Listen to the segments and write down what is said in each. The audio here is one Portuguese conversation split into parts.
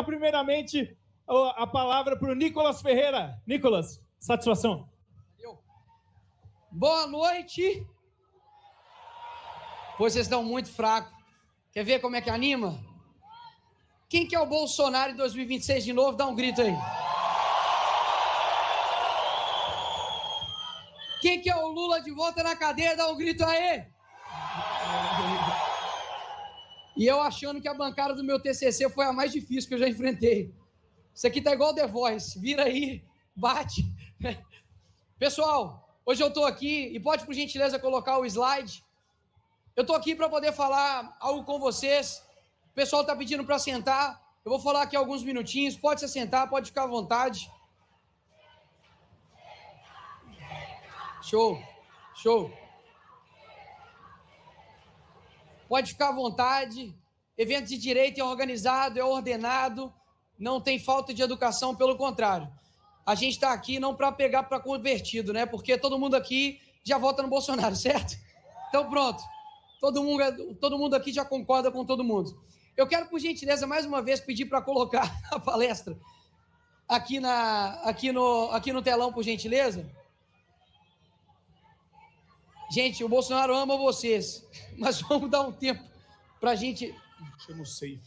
Primeiramente, a palavra para o Nicolas Ferreira. Nicolas, satisfação. Boa noite. Pois vocês estão muito fracos. Quer ver como é que anima? Quem que é o Bolsonaro em 2026 de novo? Dá um grito aí. Quem que é o Lula de volta na cadeia? Dá um grito aí. E eu achando que a bancada do meu TCC foi a mais difícil que eu já enfrentei. Isso aqui tá igual The Voice. Vira aí, bate. Pessoal, hoje eu tô aqui, e pode por gentileza colocar o slide. Eu tô aqui para poder falar algo com vocês. O pessoal tá pedindo para sentar. Eu vou falar aqui alguns minutinhos. Pode se sentar, pode ficar à vontade. Show, show. Pode ficar à vontade. Evento de direito é organizado, é ordenado, não tem falta de educação, pelo contrário. A gente está aqui não para pegar para convertido, né? Porque todo mundo aqui já vota no Bolsonaro, certo? Então pronto. Todo mundo aqui já concorda com todo mundo. Eu quero, por gentileza, mais uma vez pedir para colocar a palestra aqui no telão, por gentileza. Gente, o Bolsonaro ama vocês, mas vamos dar um tempo para a gente... Chama o safe.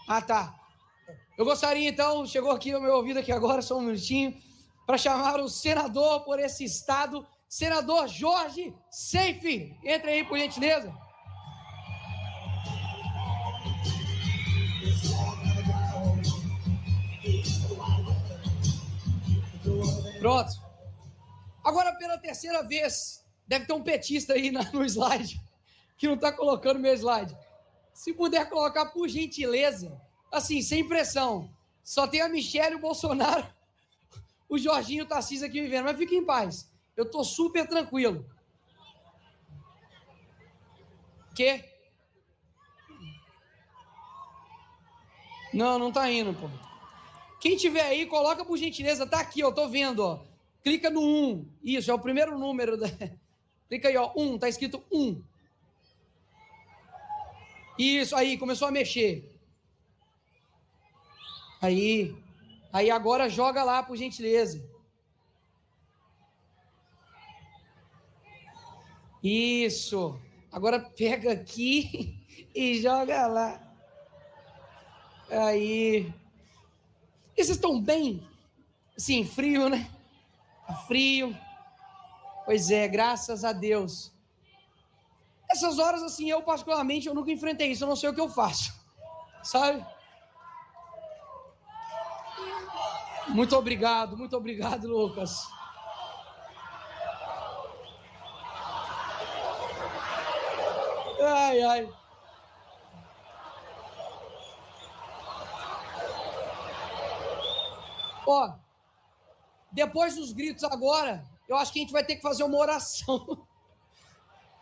Ah, tá. Eu gostaria, então, chegou aqui no meu ouvido aqui agora, só um minutinho, para chamar o senador por esse estado, senador Jorge Seife. Entre aí, por gentileza. Pronto. Agora, pela terceira vez, deve ter um petista aí no slide, que não está colocando meu slide. Se puder colocar, por gentileza, assim, sem pressão. Só tem a Michelle, o Bolsonaro, o Jorginho, o Tarcísio aqui vivendo, mas fique em paz. Eu tô super tranquilo. Quê? Não tá indo, pô. Quem tiver aí, coloca por gentileza, tá aqui, ó, tô vendo, ó. Clica no 1, isso, é o primeiro número. Clica aí, ó, 1, tá escrito 1. Isso, aí, começou a mexer. Aí agora joga lá, por gentileza. Isso. Agora pega aqui e joga lá. Aí. E vocês estão bem? Sim, frio, né? Frio. Pois é, graças a Deus. Essas horas, assim, eu particularmente, eu nunca enfrentei isso, eu não sei o que eu faço. Sabe? Muito obrigado, Lucas. Ai. Ó, depois dos gritos agora, eu acho que a gente vai ter que fazer uma oração.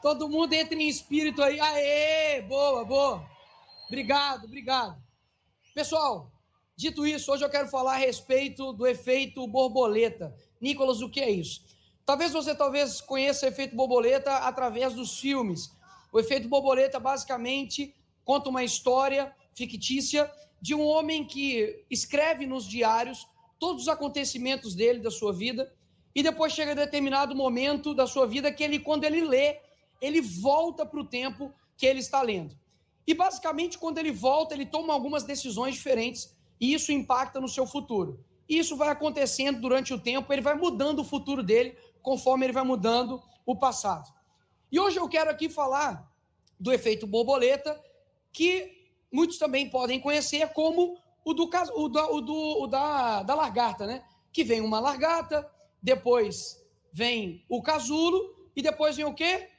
Todo mundo entra em espírito aí. Aê, boa. Obrigado. Pessoal, dito isso, hoje eu quero falar a respeito do efeito borboleta. Nicolas, o que é isso? Talvez você conheça o efeito borboleta através dos filmes. O efeito borboleta basicamente conta uma história fictícia de um homem que escreve nos diários todos os acontecimentos dele, da sua vida, e depois chega a determinado momento da sua vida que ele, quando ele lê, ele volta para o tempo que ele está lendo. E basicamente, quando ele volta, ele toma algumas decisões diferentes e isso impacta no seu futuro. E isso vai acontecendo durante o tempo, ele vai mudando o futuro dele conforme ele vai mudando o passado. E hoje eu quero aqui falar do efeito borboleta, que muitos também podem conhecer como o da lagarta, né? Que vem uma lagarta, depois vem o casulo e depois vem o quê?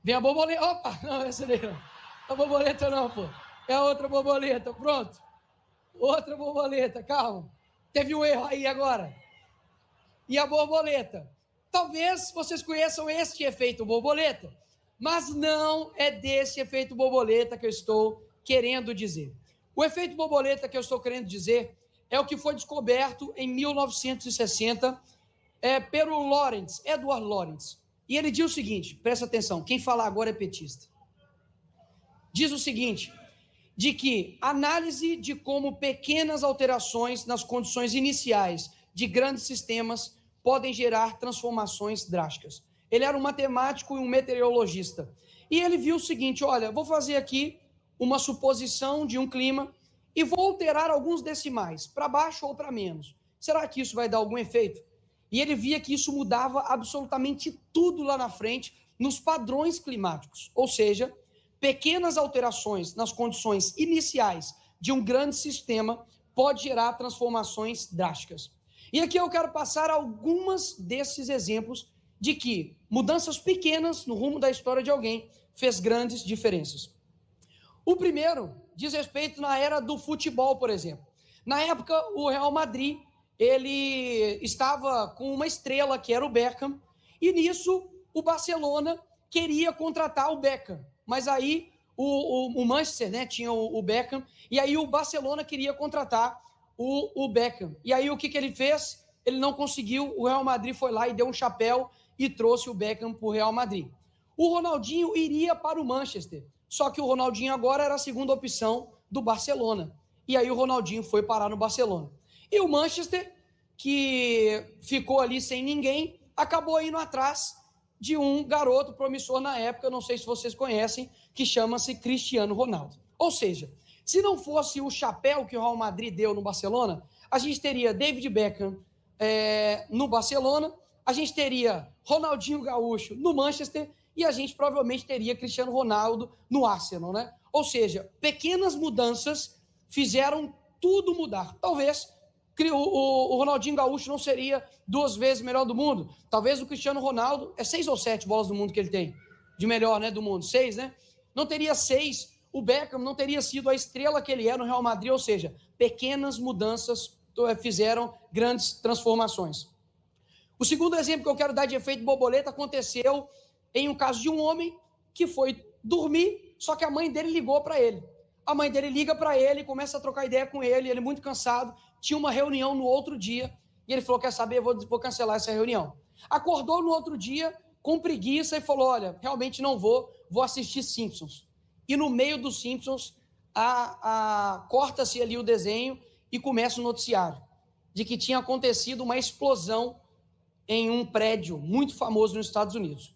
Vem a borboleta. Opa, não, essa daí não. A borboleta não, pô. É a outra borboleta, pronto. Outra borboleta, calma. Teve um erro aí agora. E a borboleta. Talvez vocês conheçam este efeito borboleta, mas não é desse efeito borboleta que eu estou querendo dizer. O efeito borboleta que eu estou querendo dizer é o que foi descoberto em 1960 pelo Edward Lorenz. E ele diz o seguinte, presta atenção, quem falar agora é petista. Diz o seguinte, de que análise de como pequenas alterações nas condições iniciais de grandes sistemas podem gerar transformações drásticas. Ele era um matemático e um meteorologista. E ele viu o seguinte, olha, vou fazer aqui uma suposição de um clima e vou alterar alguns decimais, para baixo ou para menos. Será que isso vai dar algum efeito? E ele via que isso mudava absolutamente tudo lá na frente nos padrões climáticos, ou seja, pequenas alterações nas condições iniciais de um grande sistema pode gerar transformações drásticas. E aqui eu quero passar algumas desses exemplos de que mudanças pequenas no rumo da história de alguém fez grandes diferenças. O primeiro diz respeito na era do futebol, por exemplo. Na época, o Real Madrid, ele estava com uma estrela, que era o Beckham, e nisso o Barcelona queria contratar o Beckham, mas aí o Manchester, né, tinha o Beckham, e aí o Barcelona queria contratar o Beckham. E aí o que ele fez? Ele não conseguiu, o Real Madrid foi lá e deu um chapéu e trouxe o Beckham para o Real Madrid. O Ronaldinho iria para o Manchester, só que o Ronaldinho agora era a segunda opção do Barcelona. E aí o Ronaldinho foi parar no Barcelona. E o Manchester, que ficou ali sem ninguém, acabou indo atrás de um garoto promissor na época, não sei se vocês conhecem, que chama-se Cristiano Ronaldo. Ou seja, se não fosse o chapéu que o Real Madrid deu no Barcelona, a gente teria David Beckham no Barcelona, a gente teria Ronaldinho Gaúcho no Manchester e a gente provavelmente teria Cristiano Ronaldo no Arsenal, né? Ou seja, pequenas mudanças fizeram tudo mudar. Talvez o Ronaldinho Gaúcho não seria 2 vezes melhor do mundo. Talvez o Cristiano Ronaldo, 6 ou 7 bolas do mundo que ele tem, de melhor, né, do mundo, 6, né? Não teria 6, o Beckham não teria sido a estrela que ele é no Real Madrid, ou seja, pequenas mudanças fizeram grandes transformações. O segundo exemplo que eu quero dar de efeito borboleta aconteceu em um caso de um homem que foi dormir, só que a mãe dele ligou para ele. A mãe dele liga para ele, começa a trocar ideia com ele, ele muito cansado, tinha uma reunião no outro dia, e ele falou, quer saber, vou cancelar essa reunião. Acordou no outro dia, com preguiça, e falou, olha, realmente não vou assistir Simpsons. E no meio dos Simpsons, corta-se ali o desenho e começa o noticiário, de que tinha acontecido uma explosão em um prédio muito famoso nos Estados Unidos.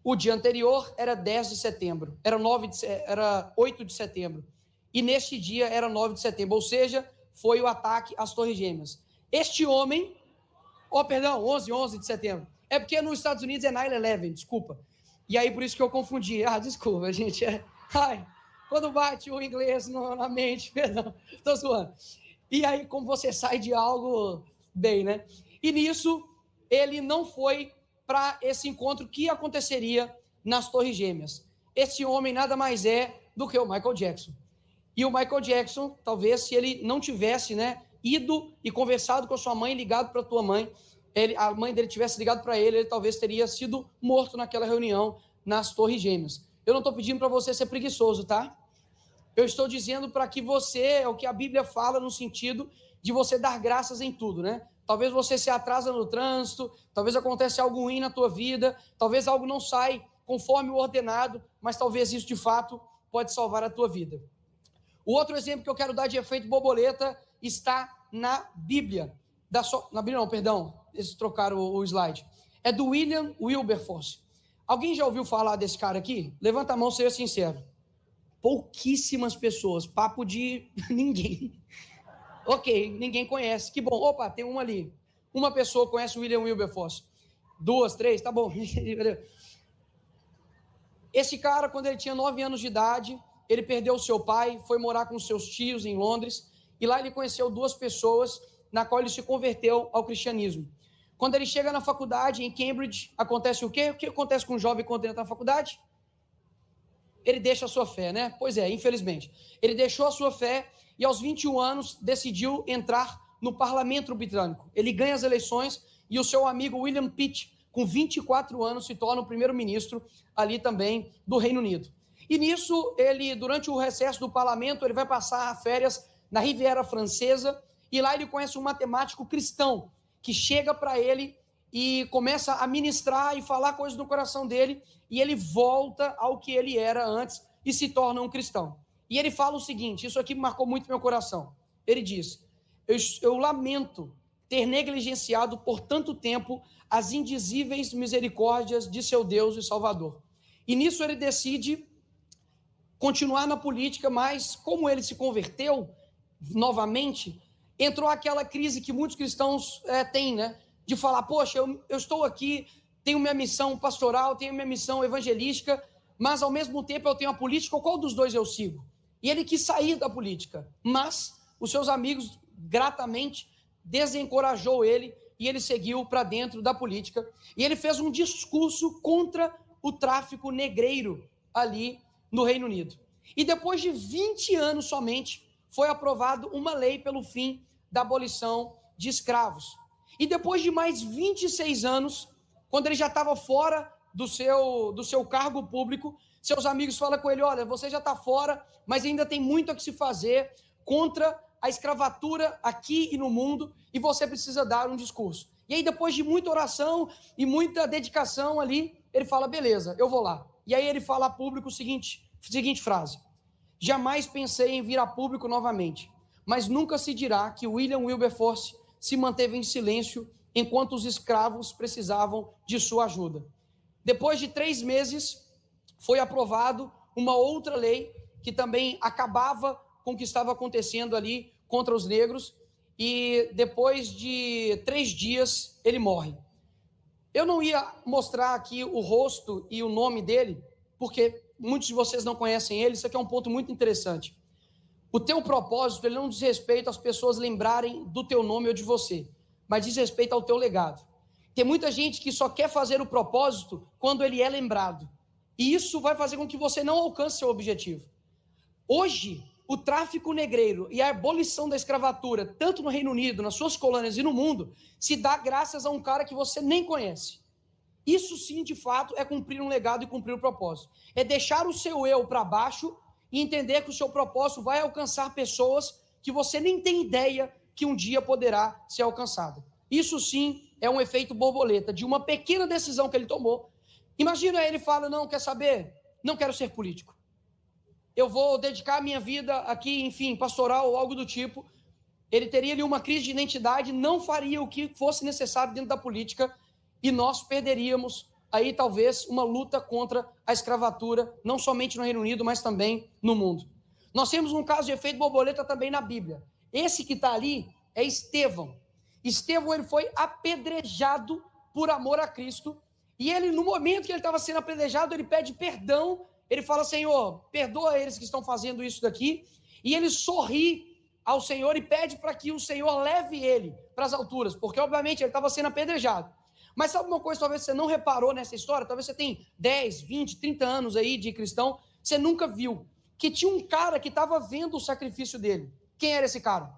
O dia anterior era 10 de setembro, era 8 de setembro, e neste dia era 9 de setembro, ou seja, foi o ataque às Torres Gêmeas. Este homem, 11 de setembro, é porque nos Estados Unidos é 9/11, desculpa, e aí por isso que eu confundi, desculpa, gente, quando bate o inglês na mente, perdão, estou zoando, e aí como você sai de algo bem, né, e nisso ele não foi para esse encontro que aconteceria nas Torres Gêmeas. Esse homem nada mais é do que o Michael Jackson. E o Michael Jackson, talvez, se ele não tivesse, né, ido e conversado com a sua mãe, ligado para a tua mãe, a mãe dele tivesse ligado para ele talvez teria sido morto naquela reunião nas Torres Gêmeas. Eu não estou pedindo para você ser preguiçoso, tá? Eu estou dizendo para que você, é o que a Bíblia fala no sentido de você dar graças em tudo, né? Talvez você se atrasa no trânsito, talvez aconteça algo ruim na tua vida, talvez algo não sai conforme o ordenado, mas talvez isso de fato pode salvar a tua vida. O outro exemplo que eu quero dar de efeito borboleta está na Bíblia. Na Bíblia não, perdão, eles trocaram o slide. É do William Wilberforce. Alguém já ouviu falar desse cara aqui? Levanta a mão, seja sincero. Pouquíssimas pessoas, papo de ninguém. Ok, ninguém conhece, que bom. Opa, tem uma ali. Uma pessoa conhece o William Wilberforce. 2, 3, tá bom. Esse cara, quando ele tinha 9 anos de idade, ele perdeu o seu pai, foi morar com seus tios em Londres, e lá ele conheceu 2 pessoas, na qual ele se converteu ao cristianismo. Quando ele chega na faculdade, em Cambridge, acontece o quê? O que acontece com um jovem quando entra na faculdade? Ele deixa a sua fé, né? Pois é, infelizmente. Ele deixou a sua fé e aos 21 anos decidiu entrar no parlamento britânico. Ele ganha as eleições e o seu amigo William Pitt, com 24 anos, se torna o primeiro-ministro ali também do Reino Unido. E nisso, ele, durante o recesso do parlamento, ele vai passar férias na Riviera Francesa e lá ele conhece um matemático cristão que chega para ele e começa a ministrar e falar coisas no coração dele e ele volta ao que ele era antes e se torna um cristão. E ele fala o seguinte, isso aqui marcou muito meu coração. Ele diz, eu lamento ter negligenciado por tanto tempo as indizíveis misericórdias de seu Deus e Salvador. E nisso ele decide continuar na política, mas como ele se converteu novamente, entrou aquela crise que muitos cristãos têm, né? De falar, poxa, eu estou aqui, tenho minha missão pastoral, tenho minha missão evangelística, mas ao mesmo tempo eu tenho a política, qual dos dois eu sigo? E ele quis sair da política, mas os seus amigos gratamente desencorajou ele e ele seguiu para dentro da política. E ele fez um discurso contra o tráfico negreiro ali no Reino Unido. E depois de 20 anos somente, foi aprovado uma lei pelo fim da abolição de escravos. E depois de mais 26 anos, quando ele já estava fora do seu cargo público, seus amigos falam com ele, olha, você já está fora, mas ainda tem muito a que se fazer contra a escravatura aqui e no mundo, e você precisa dar um discurso. E aí, depois de muita oração e muita dedicação ali, ele fala, beleza, eu vou lá. E aí ele fala a público a seguinte frase, jamais pensei em vir a público novamente, mas nunca se dirá que William Wilberforce se manteve em silêncio enquanto os escravos precisavam de sua ajuda. Depois de 3 meses, foi aprovado uma outra lei que também acabava com o que estava acontecendo ali contra os negros, e depois de 3 dias ele morre. Eu não ia mostrar aqui o rosto e o nome dele, porque muitos de vocês não conhecem ele, isso aqui é um ponto muito interessante. O teu propósito, ele não diz respeito às pessoas lembrarem do teu nome ou de você, mas diz respeito ao teu legado. Tem muita gente que só quer fazer o propósito quando ele é lembrado, e isso vai fazer com que você não alcance seu objetivo. Hoje, o tráfico negreiro e a abolição da escravatura, tanto no Reino Unido, nas suas colônias e no mundo, se dá graças a um cara que você nem conhece. Isso sim, de fato, é cumprir um legado e cumprir o propósito. É deixar o seu eu para baixo e entender que o seu propósito vai alcançar pessoas que você nem tem ideia que um dia poderá ser alcançado. Isso sim é um efeito borboleta de uma pequena decisão que ele tomou. Imagina, ele fala, não, quer saber? Não quero ser político. Eu vou dedicar a minha vida aqui, enfim, pastoral ou algo do tipo. Ele teria ali uma crise de identidade, não faria o que fosse necessário dentro da política e nós perderíamos aí talvez uma luta contra a escravatura, não somente no Reino Unido, mas também no mundo. Nós temos um caso de efeito borboleta também na Bíblia. Esse que está ali é Estevão. Estevão, ele foi apedrejado por amor a Cristo, e ele, no momento que ele estava sendo apedrejado, ele pede perdão, ele fala, Senhor, perdoa eles que estão fazendo isso daqui, e ele sorri ao Senhor e pede para que o Senhor leve ele para as alturas, porque obviamente ele estava sendo apedrejado. Mas sabe uma coisa, talvez você não reparou nessa história, talvez você tenha 10, 20, 30 anos aí de cristão, você nunca viu, que tinha um cara que estava vendo o sacrifício dele. Quem era esse cara?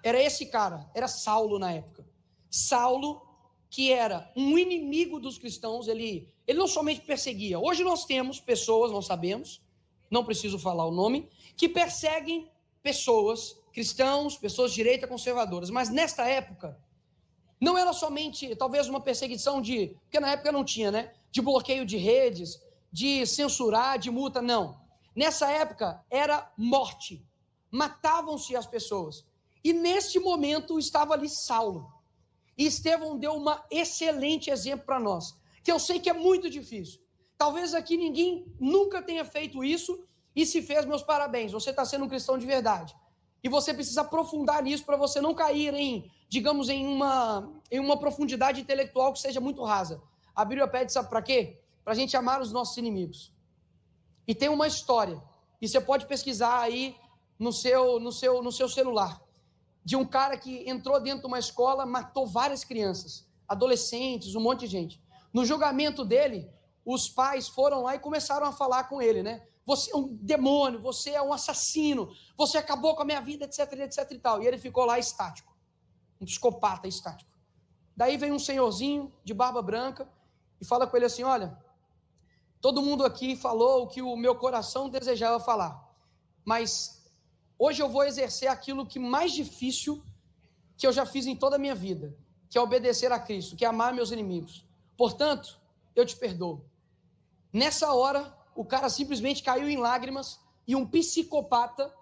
Era esse cara, era Saulo na época. Saulo, que era um inimigo dos cristãos, ele não somente perseguia. Hoje nós temos pessoas, nós sabemos, não preciso falar o nome, que perseguem pessoas, cristãos, pessoas de direita conservadoras. Mas nesta época, não era somente, talvez, uma perseguição porque na época não tinha, né? De bloqueio de redes, de censurar, de multa, não. Nessa época, era morte. Matavam-se as pessoas. E neste momento estava ali Saulo. E Estevão deu um excelente exemplo para nós, que eu sei que é muito difícil. Talvez aqui ninguém nunca tenha feito isso e se fez, meus parabéns. Você está sendo um cristão de verdade. E você precisa aprofundar nisso para você não cair digamos, em uma profundidade intelectual que seja muito rasa. A Bíblia pede, sabe para quê? Para a gente amar os nossos inimigos. E tem uma história, e você pode pesquisar aí no seu celular, de um cara que entrou dentro de uma escola, matou várias crianças, adolescentes, um monte de gente. No julgamento dele, os pais foram lá e começaram a falar com ele, né? Você é um demônio, você é um assassino, você acabou com a minha vida, etc, etc e tal. E ele ficou lá estático, um psicopata estático. Daí vem um senhorzinho de barba branca e fala com ele assim, olha, todo mundo aqui falou o que o meu coração desejava falar, mas hoje eu vou exercer aquilo que mais difícil que eu já fiz em toda a minha vida, que é obedecer a Cristo, que é amar meus inimigos. Portanto, eu te perdoo. Nessa hora, o cara simplesmente caiu em lágrimas e um psicopata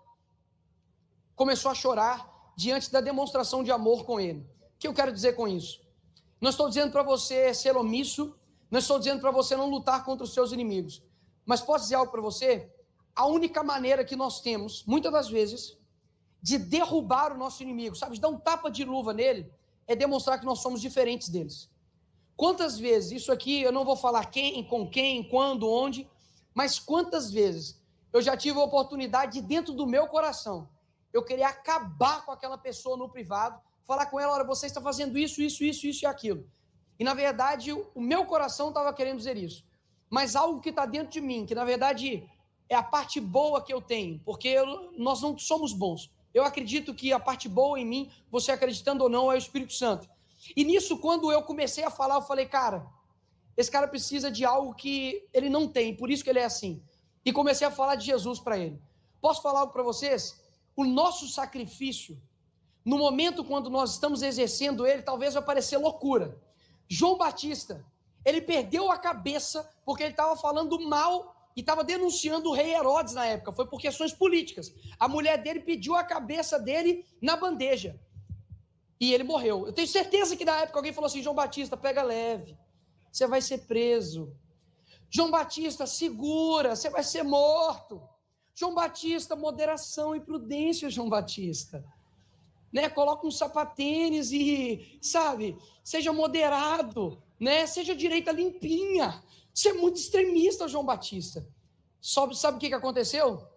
começou a chorar diante da demonstração de amor com ele. O que eu quero dizer com isso? Não estou dizendo para você ser omisso, não estou dizendo para você não lutar contra os seus inimigos, mas posso dizer algo para você? A única maneira que nós temos, muitas das vezes, de derrubar o nosso inimigo, sabe, de dar um tapa de luva nele, é demonstrar que nós somos diferentes deles. Quantas vezes, isso aqui eu não vou falar quem, com quem, quando, onde, mas quantas vezes eu já tive a oportunidade de, dentro do meu coração, eu querer acabar com aquela pessoa no privado, falar com ela, olha, você está fazendo isso e aquilo. E na verdade, o meu coração estava querendo dizer isso. Mas algo que está dentro de mim, que na verdade é a parte boa que eu tenho, porque nós não somos bons. Eu acredito que a parte boa em mim, você acreditando ou não, é o Espírito Santo. E nisso, quando eu comecei a falar, eu falei, cara, esse cara precisa de algo que ele não tem, por isso que ele é assim. E comecei a falar de Jesus para ele. Posso falar algo para vocês? O nosso sacrifício, no momento quando nós estamos exercendo ele, talvez vai parecer loucura. João Batista, ele perdeu a cabeça porque ele estava falando mal e estava denunciando o rei Herodes na época. Foi por questões políticas. A mulher dele pediu a cabeça dele na bandeja. E ele morreu. Eu tenho certeza que na época alguém falou assim, João Batista, pega leve, você vai ser preso. João Batista, segura, você vai ser morto. João Batista, moderação e prudência, João Batista. Né? Coloca um sapatênis e, sabe, seja moderado, né? Seja direita limpinha. Você é muito extremista, João Batista. Sabe o que aconteceu?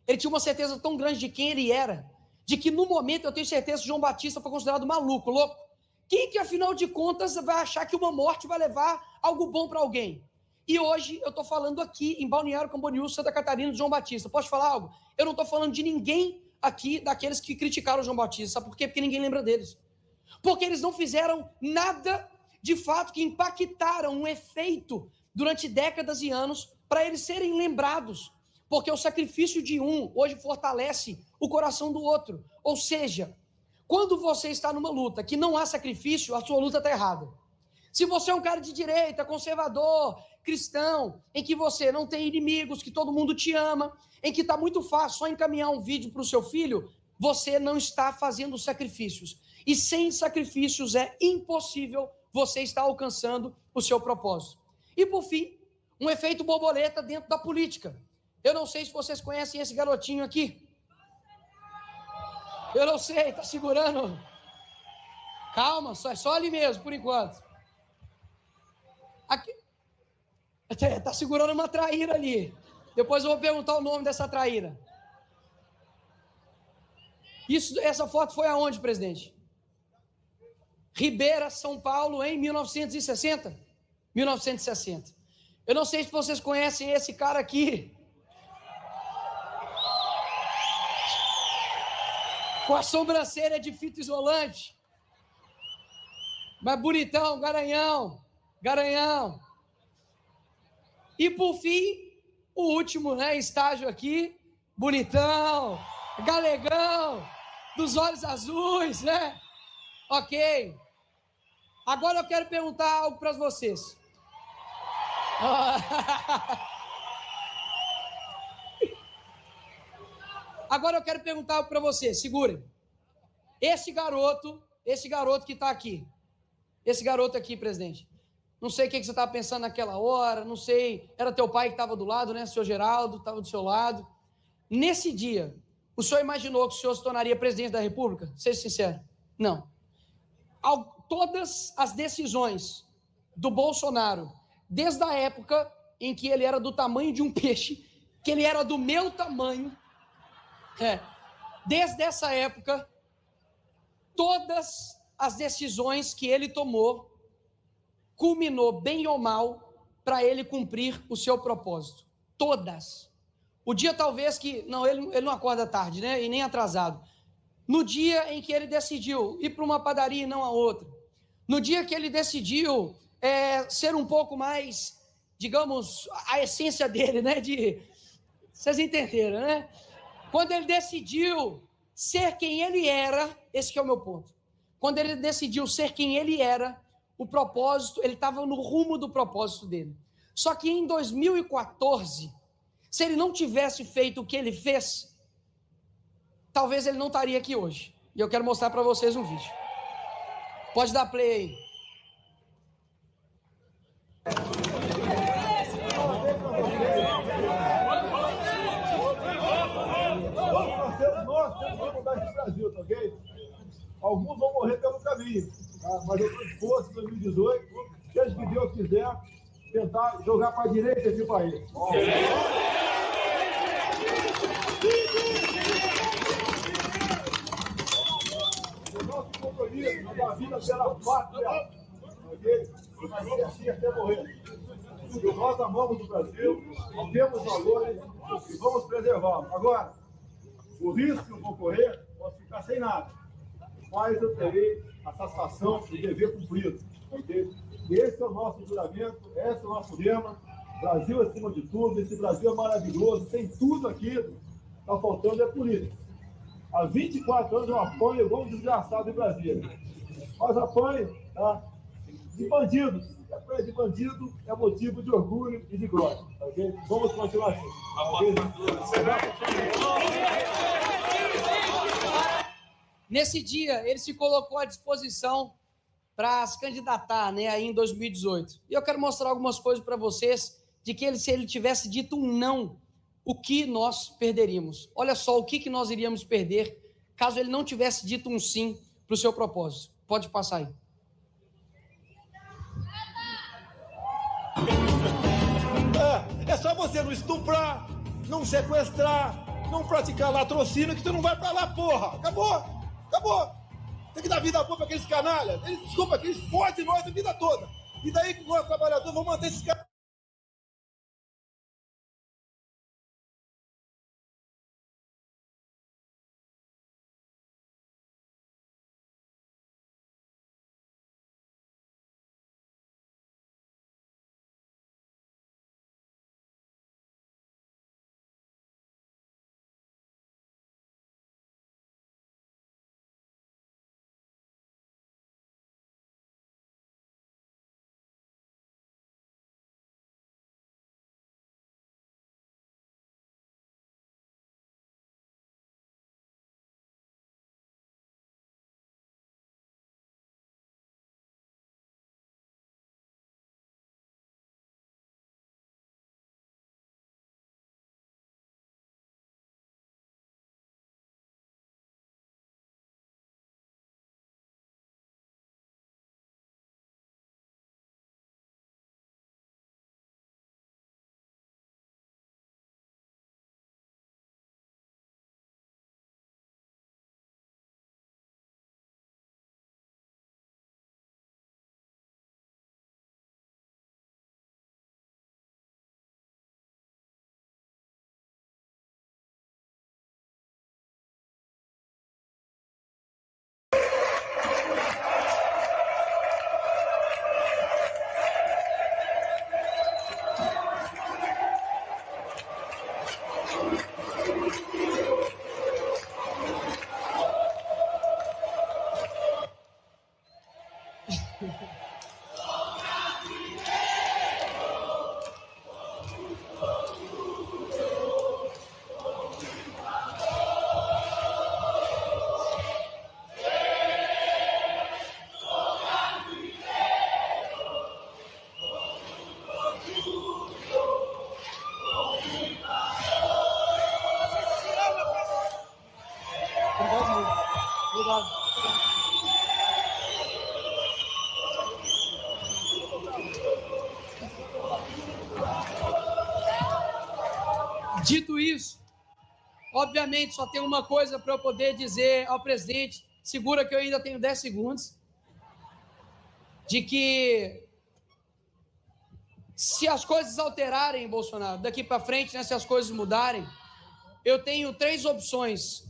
Ele tinha uma certeza tão grande de quem ele era, de que no momento eu tenho certeza que João Batista foi considerado maluco, louco. Quem que afinal de contas vai achar que uma morte vai levar algo bom para alguém? E hoje eu estou falando aqui em Balneário Camboriú, Santa Catarina, de João Batista. Posso falar algo? Eu não estou falando de ninguém aqui, daqueles que criticaram João Batista. Sabe por quê? Porque ninguém lembra deles. Porque eles não fizeram nada de fato que impactaram um efeito durante décadas e anos para eles serem lembrados. Porque o sacrifício de um hoje fortalece o coração do outro. Ou seja, quando você está numa luta que não há sacrifício, a sua luta está errada. Se você é um cara de direita, conservador, cristão, em que você não tem inimigos, que todo mundo te ama, em que está muito fácil só encaminhar um vídeo para o seu filho, você não está fazendo sacrifícios. E sem sacrifícios é impossível você estar alcançando o seu propósito. E por fim, um efeito borboleta dentro da política. Eu não sei se vocês conhecem esse garotinho aqui. Eu não sei, está segurando. Calma, só ali mesmo, por enquanto. Aqui. Está segurando uma traíra ali. Depois eu vou perguntar o nome dessa traíra. Essa foto foi aonde, presidente? Ribeira, São Paulo, em 1960? 1960. Eu não sei se vocês conhecem esse cara aqui. Com a sobrancelha de fita isolante. Mas bonitão, garanhão. Garanhão. E por fim, o último, né, estágio aqui, bonitão, galegão, dos olhos azuis, né? Ok. Agora eu quero perguntar algo para vocês. Agora eu quero perguntar algo para vocês, segurem. Esse garoto que está aqui, esse garoto aqui, presidente, não sei o que você estava pensando naquela hora, não sei, era teu pai que estava do lado, né, seu Geraldo, estava do seu lado. Nesse dia, o senhor imaginou que o senhor se tornaria presidente da República? Seja sincero. Não. Todas as decisões do Bolsonaro, desde a época em que ele era do tamanho de um peixe, que ele era do meu tamanho, desde essa época, todas as decisões que ele tomou, culminou, bem ou mal, para ele cumprir o seu propósito. Todas. O dia talvez que... Não, ele não acorda tarde, né? E nem atrasado. No dia em que ele decidiu ir para uma padaria e não a outra. No dia que ele decidiu ser um pouco mais, digamos, a essência dele, né? Vocês entenderam, né? Quando ele decidiu ser quem ele era, esse que é o meu ponto. Quando ele decidiu ser quem ele era, o propósito, ele estava no rumo do propósito dele. Só que em 2014, se ele não tivesse feito o que ele fez, talvez ele não estaria aqui hoje. E eu quero mostrar para vocês um vídeo. Pode dar play aí. Nós temos que mudar esse Brasil, tá ok? Alguns vão morrer pelo caminho, tá? Mas eu estou disposto, em 2018, seja que Deus quiser, tentar jogar para a direita esse país. O nosso compromisso é dar vida pela pátria, ok? Vai ser assim até morrer. Nós amamos o Brasil, temos valores e vamos preservá-lo. Agora, o risco que eu vou correr, posso ficar sem nada, mas eu terei a satisfação de dever cumprido. Okay? Esse é o nosso juramento, esse é o nosso lema. Brasil acima de tudo, esse Brasil é maravilhoso, tem tudo aqui, está faltando é política. Há 24 anos eu apanho igual um desgraçado em Brasília, mas apanho, tá, de bandidos. Apanhar de bandido é motivo de orgulho e de glória. Okay? Vamos continuar assim. Okay? Nesse dia, ele se colocou à disposição para se candidatar, né, aí em 2018. E eu quero mostrar algumas coisas para vocês de que se ele tivesse dito um não, o que nós perderíamos. Olha só o que nós iríamos perder caso ele não tivesse dito um sim para o seu propósito. Pode passar aí. É só você não estuprar, não sequestrar, não praticar latrocínio que tu não vai pra lá, porra. Acabou. Tem que dar vida boa pra aqueles canalhas. Desculpa, que eles fodem nós a vida toda. E daí que nós, trabalhadores, vamos manter esses caras. Dito isso, obviamente só tem uma coisa para eu poder dizer ao presidente, segura que eu ainda tenho 10 segundos, de que se as coisas alterarem, Bolsonaro, daqui para frente, né, se as coisas mudarem, eu tenho 3 opções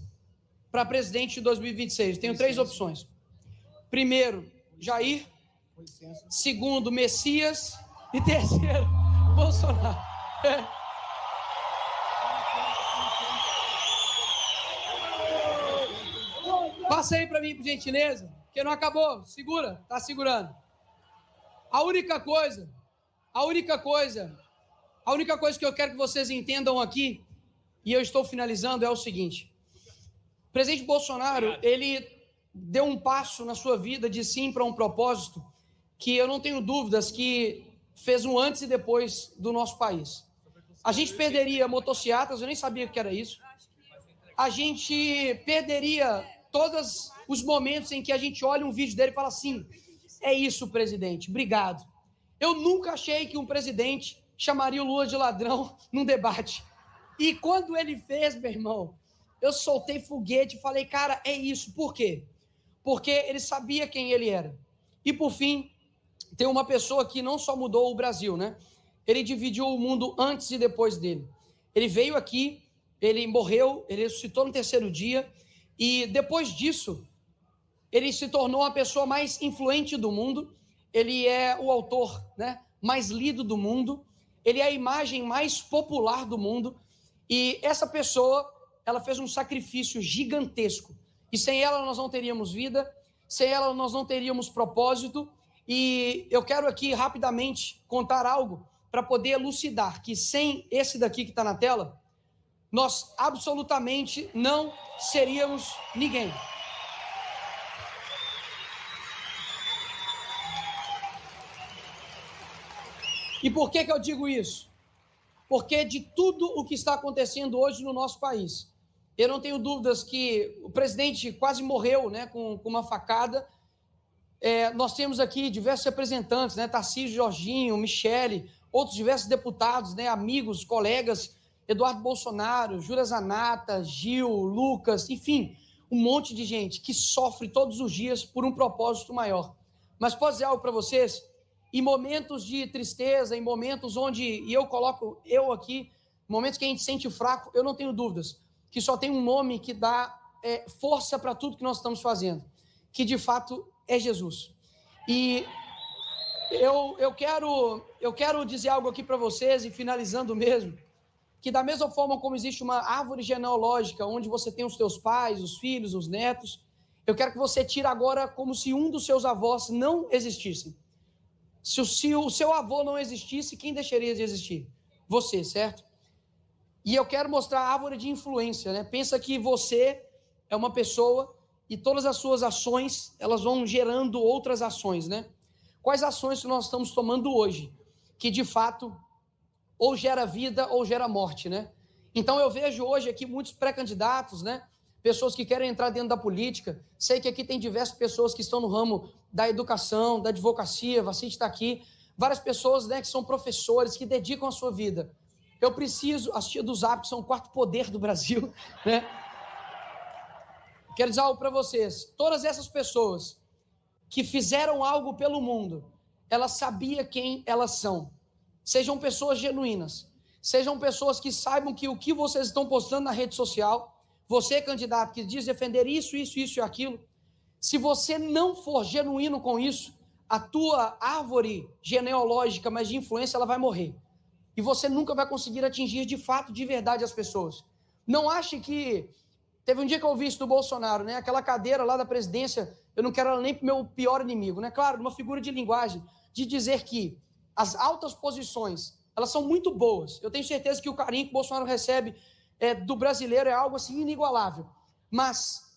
para presidente de 2026. Tenho 3 opções. Primeiro, Jair. Segundo, Messias. E terceiro, Bolsonaro. Passa aí para mim, por gentileza, porque não acabou. Segura, tá segurando. A única coisa A única coisa que eu quero que vocês entendam aqui, e eu estou finalizando, é o seguinte. O presidente Bolsonaro, ele deu um passo na sua vida de sim para um propósito que eu não tenho dúvidas que fez um antes e depois do nosso país. A gente perderia motocicletas, eu nem sabia que era isso. A gente perderia todos os momentos em que a gente olha um vídeo dele e fala assim, é isso, presidente, obrigado. Eu nunca achei que um presidente chamaria o Lula de ladrão num debate. E quando ele fez, meu irmão, eu soltei foguete e falei, cara, é isso. Por quê? Porque ele sabia quem ele era. E, por fim, tem uma pessoa que não só mudou o Brasil, né? Ele dividiu o mundo antes e depois dele. Ele veio aqui, ele morreu, ele ressuscitou no terceiro dia, e depois disso, ele se tornou a pessoa mais influente do mundo, ele é o autor, né, mais lido do mundo, ele é a imagem mais popular do mundo, e essa pessoa, ela fez um sacrifício gigantesco, e sem ela nós não teríamos vida, sem ela nós não teríamos propósito, e eu quero aqui rapidamente contar algo para poder elucidar que sem esse daqui que está na tela, nós absolutamente não seríamos ninguém. E por que eu digo isso? Porque de tudo o que está acontecendo hoje no nosso país, eu não tenho dúvidas que o presidente quase morreu, né, com uma facada. Nós temos aqui diversos representantes, né, Tarcísio, Jorginho, Michele, outros diversos deputados, né, amigos, colegas, Eduardo Bolsonaro, Júlia Zanata, Gil, Lucas, enfim, um monte de gente que sofre todos os dias por um propósito maior. Mas posso dizer algo para vocês? Em momentos de tristeza, em momentos onde, e eu coloco eu aqui, momentos que a gente sente fraco, eu não tenho dúvidas que só tem um nome que dá força para tudo que nós estamos fazendo, que de fato é Jesus. E eu quero dizer algo aqui para vocês, e finalizando mesmo, que da mesma forma como existe uma árvore genealógica, onde você tem os teus pais, os filhos, os netos, eu quero que você tire agora como se um dos seus avós não existisse. Se o seu avô não existisse, quem deixaria de existir? Você, certo? E eu quero mostrar a árvore de influência, né? Pensa que você é uma pessoa e todas as suas ações, elas vão gerando outras ações, né? Quais ações que nós estamos tomando hoje, que de fato ou gera vida ou gera morte, né? Então eu vejo hoje aqui muitos pré-candidatos, né? Pessoas que querem entrar dentro da política. Sei que aqui tem diversas pessoas que estão no ramo da educação, da advocacia, Vacite está aqui, várias pessoas, né, que são professores, que dedicam a sua vida. Eu preciso, as tias do Zap são o quarto poder do Brasil, né? Quero dizer algo para vocês, todas essas pessoas que fizeram algo pelo mundo, elas sabiam quem elas são. Sejam pessoas genuínas, sejam pessoas que saibam que o que vocês estão postando na rede social, você, candidato, que diz defender isso, isso, isso e aquilo, se você não for genuíno com isso, a tua árvore genealógica, mas de influência, ela vai morrer. E você nunca vai conseguir atingir de fato, de verdade, as pessoas. Não ache que... Teve um dia que eu ouvi isso do Bolsonaro, né? Aquela cadeira lá da presidência, eu não quero ela nem para o meu pior inimigo, né? Claro, uma figura de linguagem, de dizer que as altas posições, elas são muito boas. Eu tenho certeza que o carinho que o Bolsonaro recebe do brasileiro é algo assim inigualável. Mas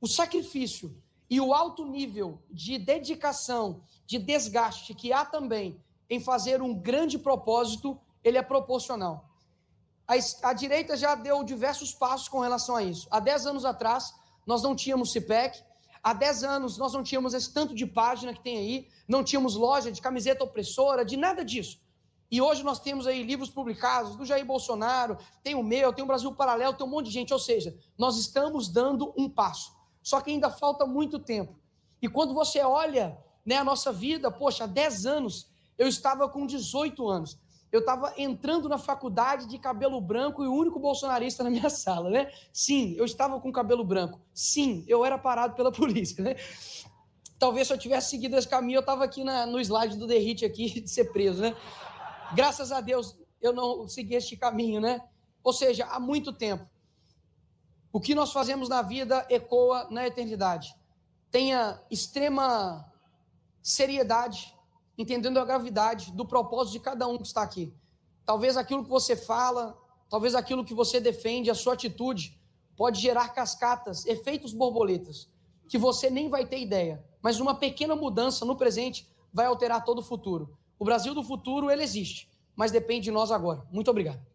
o sacrifício e o alto nível de dedicação, de desgaste que há também em fazer um grande propósito, ele é proporcional. A direita já deu diversos passos com relação a isso. Há 10 anos atrás, nós não tínhamos CIPEC, há 10 anos nós não tínhamos esse tanto de página que tem aí, não tínhamos loja de camiseta opressora, de nada disso. E hoje nós temos aí livros publicados do Jair Bolsonaro, tem o meu, tem o Brasil Paralelo, tem um monte de gente, ou seja, nós estamos dando um passo. Só que ainda falta muito tempo. E quando você olha, né, a nossa vida, poxa, há 10 anos, eu estava com 18 anos. Eu estava entrando na faculdade de cabelo branco e o único bolsonarista na minha sala, né? Sim, eu estava com cabelo branco. Sim, eu era parado pela polícia, né? Talvez se eu tivesse seguido esse caminho, eu estava aqui no slide do Derrite aqui de ser preso, né? Graças a Deus, eu não segui este caminho, né? Ou seja, há muito tempo. O que nós fazemos na vida ecoa na eternidade. Tenha extrema seriedade entendendo a gravidade do propósito de cada um que está aqui. Talvez aquilo que você fala, talvez aquilo que você defende, a sua atitude, pode gerar cascatas, efeitos borboletas, que você nem vai ter ideia. Mas uma pequena mudança no presente vai alterar todo o futuro. O Brasil do futuro, ele existe, mas depende de nós agora. Muito obrigado.